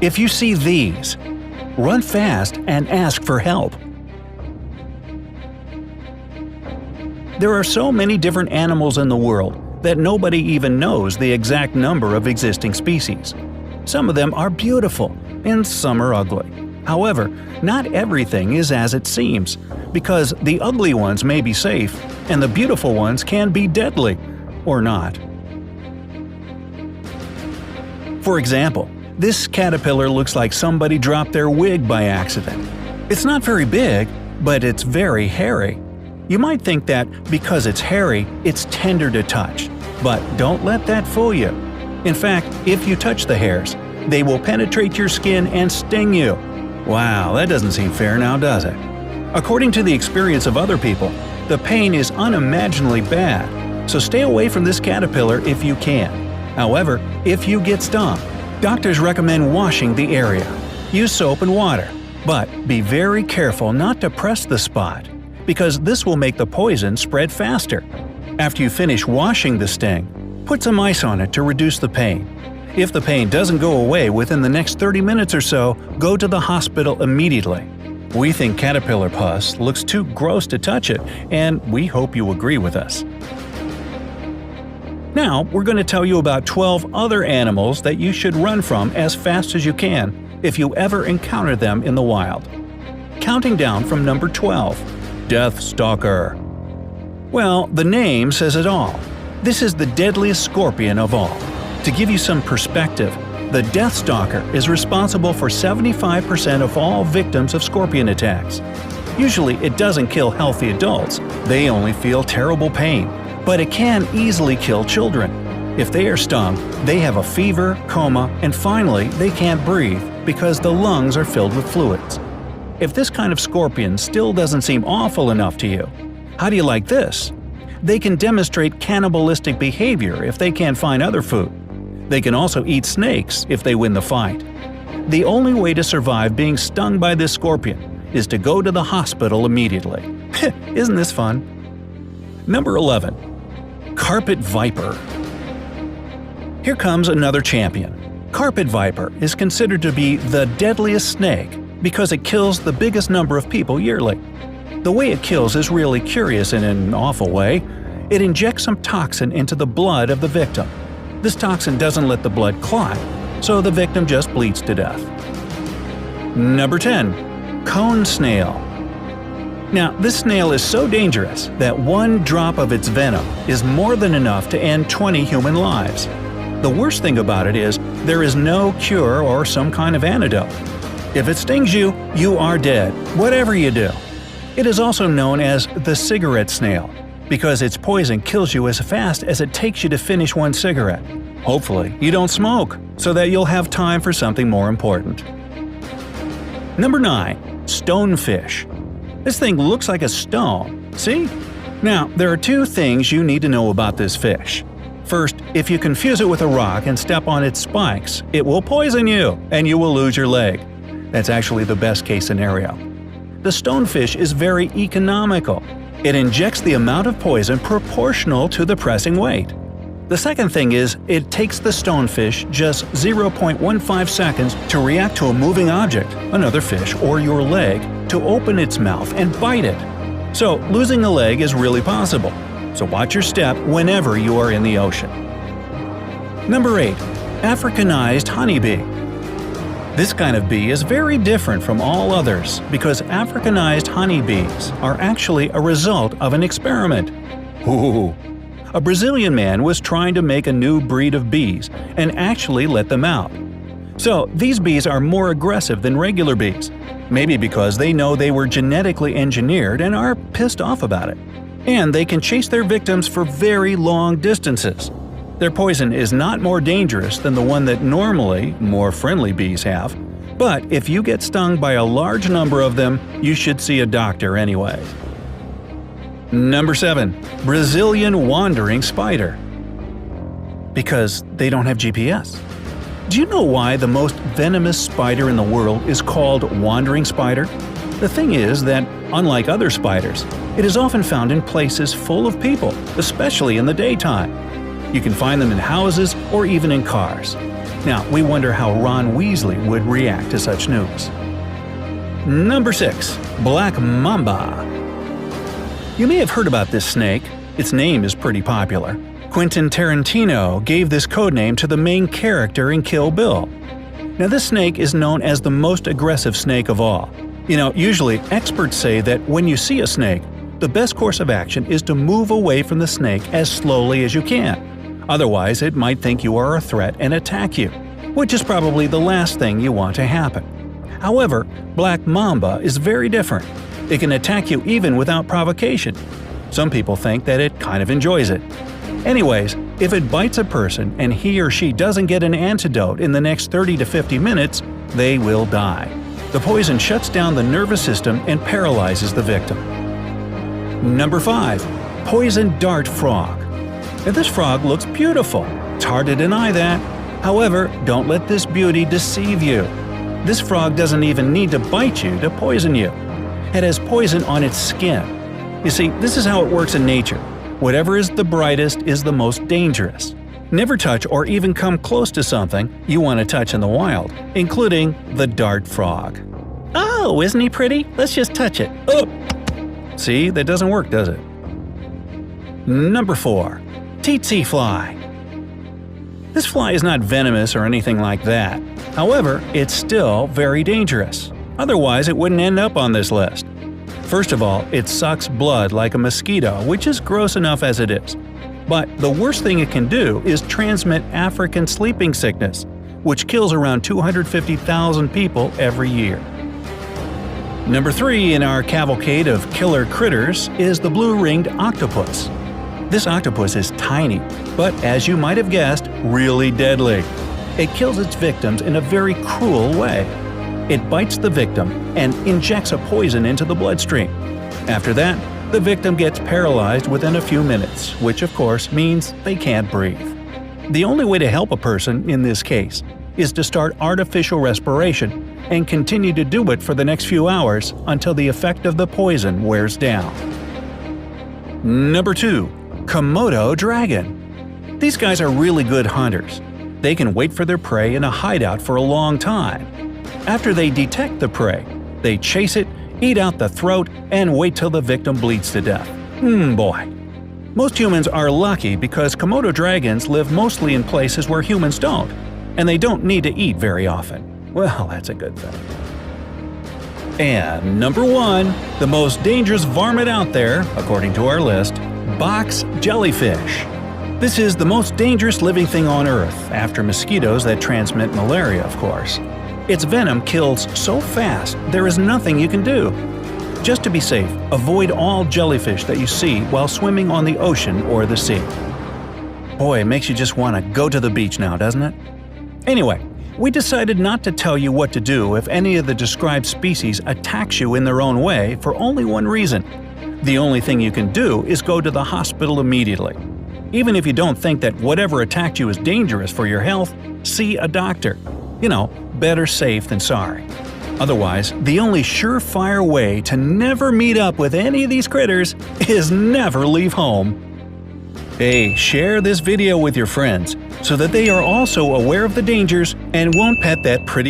If you see these, run fast and ask for help. There are so many different animals in the world that nobody even knows the exact number of existing species. Some of them are beautiful, and some are ugly. However, not everything is as it seems, because the ugly ones may be safe, and the beautiful ones can be deadly, or not. For example, this caterpillar looks like somebody dropped their wig by accident. It's not very big, but it's very hairy. You might think that because it's hairy, it's tender to touch, but don't let that fool you. In fact, if you touch the hairs, they will penetrate your skin and sting you. Wow, that doesn't seem fair now, does it? According to the experience of other people, the pain is unimaginably bad, so stay away from this caterpillar if you can. However, if you get stung, doctors recommend washing the area. Use soap and water, but be very careful not to press the spot, because this will make the poison spread faster. After you finish washing the sting, put some ice on it to reduce the pain. If the pain doesn't go away within the next 30 minutes or so, go to the hospital immediately. We think caterpillar pus looks too gross to touch it, and we hope you agree with us. Now, we're going to tell you about 12 other animals that you should run from as fast as you can if you ever encounter them in the wild. Counting down from number 12, Death Stalker. Well, the name says it all. This is the deadliest scorpion of all. To give you some perspective, the Death Stalker is responsible for 75% of all victims of scorpion attacks. Usually it doesn't kill healthy adults, they only feel terrible pain, but it can easily kill children. If they are stung, they have a fever, coma, and finally they can't breathe because the lungs are filled with fluids. If this kind of scorpion still doesn't seem awful enough to you, how do you like this? They can demonstrate cannibalistic behavior if they can't find other food. They can also eat snakes if they win the fight. The only way to survive being stung by this scorpion is to go to the hospital immediately. Isn't this fun? Number 11. Carpet Viper. Here comes another champion. Carpet viper is considered to be the deadliest snake because it kills the biggest number of people yearly. The way it kills is really curious in an awful way. It injects some toxin into the blood of the victim. This toxin doesn't let the blood clot, so the victim just bleeds to death. Number 10. Cone Snail. Now, this snail is so dangerous that one drop of its venom is more than enough to end 20 human lives. The worst thing about it is there is no cure or some kind of antidote. If it stings you, you are dead, whatever you do. It is also known as the cigarette snail, because its poison kills you as fast as it takes you to finish one cigarette. Hopefully, you don't smoke, so that you'll have time for something more important. Number 9. Stonefish. This thing looks like a stone, see? Now, there are two things you need to know about this fish. First, if you confuse it with a rock and step on its spikes, it will poison you, and you will lose your leg. That's actually the best case scenario. The stonefish is very economical. It injects the amount of poison proportional to the pressing weight. The second thing is, it takes the stonefish just 0.15 seconds to react to a moving object, another fish or your leg, to open its mouth and bite it. So losing a leg is really possible. So watch your step whenever you are in the ocean. Number 8. Africanized honeybee. This kind of bee is very different from all others because Africanized honeybees are actually a result of an experiment. Ooh. A Brazilian man was trying to make a new breed of bees and actually let them out. So these bees are more aggressive than regular bees, maybe because they know they were genetically engineered and are pissed off about it. And they can chase their victims for very long distances. Their poison is not more dangerous than the one that normally more friendly bees have, but if you get stung by a large number of them, you should see a doctor anyway. Number 7. Brazilian wandering spider. Because they don't have GPS. Do you know why the most venomous spider in the world is called wandering spider? The thing is that, unlike other spiders, it is often found in places full of people, especially in the daytime. You can find them in houses or even in cars. Now, we wonder how Ron Weasley would react to such news. Number 6. Black Mamba. You may have heard about this snake. Its name is pretty popular. Quentin Tarantino gave this codename to the main character in Kill Bill. Now, this snake is known as the most aggressive snake of all. Usually experts say that when you see a snake, the best course of action is to move away from the snake as slowly as you can. Otherwise, it might think you are a threat and attack you, which is probably the last thing you want to happen. However, Black Mamba is very different. It can attack you even without provocation. Some people think that it kind of enjoys it. Anyways, if it bites a person and he or she doesn't get an antidote in the next 30 to 50 minutes, they will die. The poison shuts down the nervous system and paralyzes the victim. Number 5. Poison Dart Frog. Now, this frog looks beautiful. It's hard to deny that. However, don't let this beauty deceive you. This frog doesn't even need to bite you to poison you. It has poison on its skin. You see, this is how it works in nature. Whatever is the brightest is the most dangerous. Never touch or even come close to something you want to touch in the wild, including the dart frog. Oh, isn't he pretty? Let's just touch it. Oh! See, that doesn't work, does it? Number 4. Tsetse fly. This fly is not venomous or anything like that. However, it's still very dangerous. Otherwise, it wouldn't end up on this list. First of all, it sucks blood like a mosquito, which is gross enough as it is. But the worst thing it can do is transmit African sleeping sickness, which kills around 250,000 people every year. Number 3 in our cavalcade of killer critters is the blue-ringed octopus. This octopus is tiny, but as you might have guessed, really deadly. It kills its victims in a very cruel way. It bites the victim and injects a poison into the bloodstream. After that, the victim gets paralyzed within a few minutes, which of course means they can't breathe. The only way to help a person in this case is to start artificial respiration and continue to do it for the next few hours until the effect of the poison wears down. Number 2. Komodo dragon. These guys are really good hunters. They can wait for their prey in a hideout for a long time. After they detect the prey, they chase it, eat out the throat, and wait till the victim bleeds to death. Boy. Most humans are lucky because Komodo dragons live mostly in places where humans don't, and they don't need to eat very often. Well, that's a good thing. And number 1, the most dangerous varmint out there, according to our list, box jellyfish. This is the most dangerous living thing on Earth, after mosquitoes that transmit malaria, of course. Its venom kills so fast there is nothing you can do. Just to be safe, avoid all jellyfish that you see while swimming on the ocean or the sea. Boy, it makes you just want to go to the beach now, doesn't it? Anyway, we decided not to tell you what to do if any of the described species attacks you in their own way for only one reason. The only thing you can do is go to the hospital immediately. Even if you don't think that whatever attacked you is dangerous for your health, see a doctor. Better safe than sorry. Otherwise, the only surefire way to never meet up with any of these critters is never leave home. Hey, share this video with your friends so that they are also aware of the dangers and won't pet that pretty